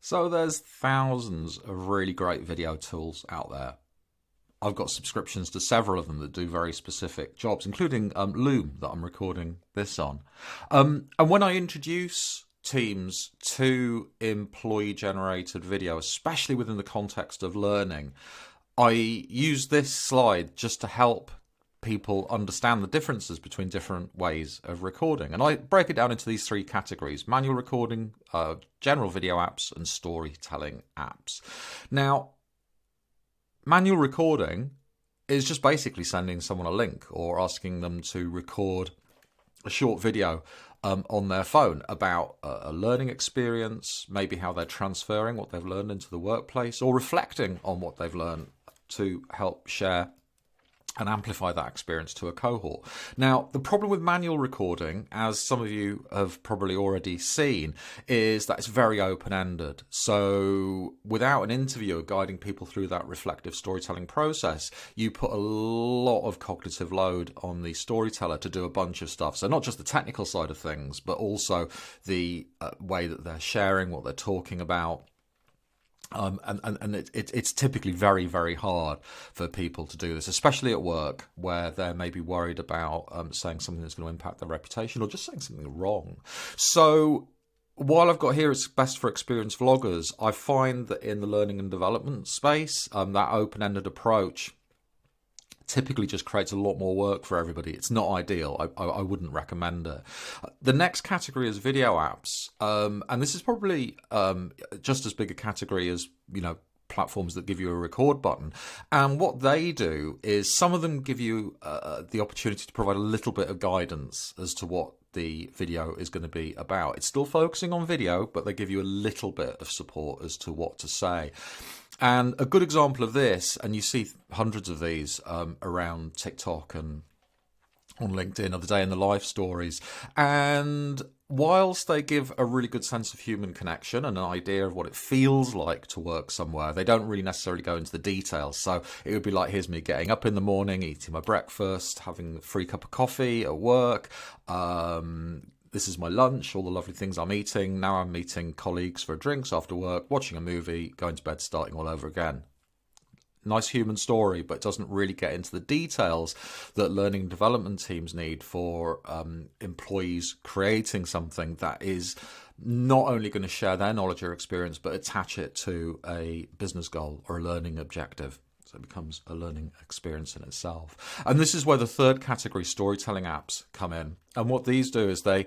So there's thousands of really great video tools out there. I've got subscriptions to several of them that do very specific jobs, including Loom that I'm recording this on. And when I introduce Teams to employee-generated video, especially within the context of learning, I use this slide just to help people understand the differences between different ways of recording. And I break it down into these three categories: manual recording, general video apps, and storytelling apps. Now, manual recording is just basically sending someone a link or asking them to record a short video on their phone about a learning experience, maybe how they're transferring what they've learned into the workplace, or reflecting on what they've learned to help share and amplify that experience to a cohort. Now, the problem with manual recording, as some of you have probably already seen, is that it's very open-ended. So without an interviewer guiding people through that reflective storytelling process, you put a lot of cognitive load on the storyteller to do a bunch of stuff. So not just the technical side of things, but also the way that they're sharing, what they're talking about. It's typically very, very hard for people to do this, especially at work, where they're maybe worried about saying something that's going to impact their reputation or just saying something wrong. So while I've got here it's best for experienced vloggers, I find that in the learning and development space, that open-ended approach typically just creates a lot more work for everybody. It's not ideal. I wouldn't recommend it. The next category is video apps. And this is probably just as big a category as, platforms that give you a record button. And what they do is some of them give you the opportunity to provide a little bit of guidance as to what the video is going to be about. It's still focusing on video, but they give you a little bit of support as to what to say. And a good example of this, and you see hundreds of these around TikTok and on LinkedIn, are the day in the life stories. And whilst they give a really good sense of human connection and an idea of what it feels like to work somewhere, they don't really necessarily go into the details. So it would be like, here's me getting up in the morning, eating my breakfast, having a free cup of coffee at work. This is my lunch, all the lovely things I'm eating. Now I'm meeting colleagues for drinks after work, watching a movie, going to bed, starting all over again. Nice human story, but doesn't really get into the details that learning and development teams need for employees creating something that is not only going to share their knowledge or experience, but attach it to a business goal or a learning objective. So it becomes a learning experience in itself. And this is where the third category, storytelling apps, come in. And what these do is they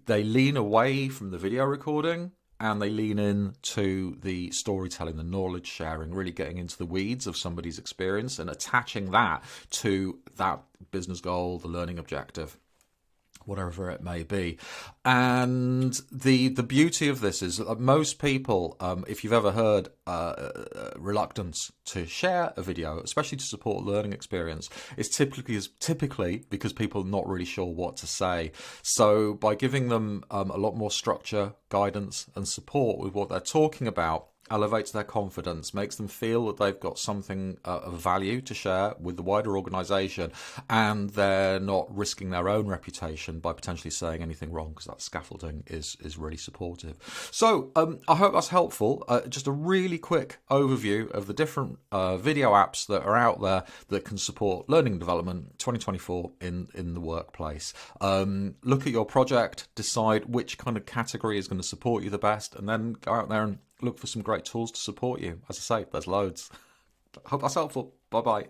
lean away from the video recording and they lean into the storytelling, the knowledge sharing, really getting into the weeds of somebody's experience and attaching that to that business goal, the learning objective, whatever it may be. And the beauty of this is that most people, if you've ever heard reluctance to share a video, especially to support a learning experience, is typically because people are not really sure what to say. So by giving them a lot more structure, guidance and support with what they're talking about, elevates their confidence, makes them feel that they've got something of value to share with the wider organisation, and they're not risking their own reputation by potentially saying anything wrong, because that scaffolding is really supportive. So I hope that's helpful. Just a really quick overview of the different video apps that are out there that can support learning and development 2024 in the workplace. Look at your project, decide which kind of category is going to support you the best, and then go out there and look for some great tools to support you. As I say, there's loads. I hope that's helpful. Bye-bye.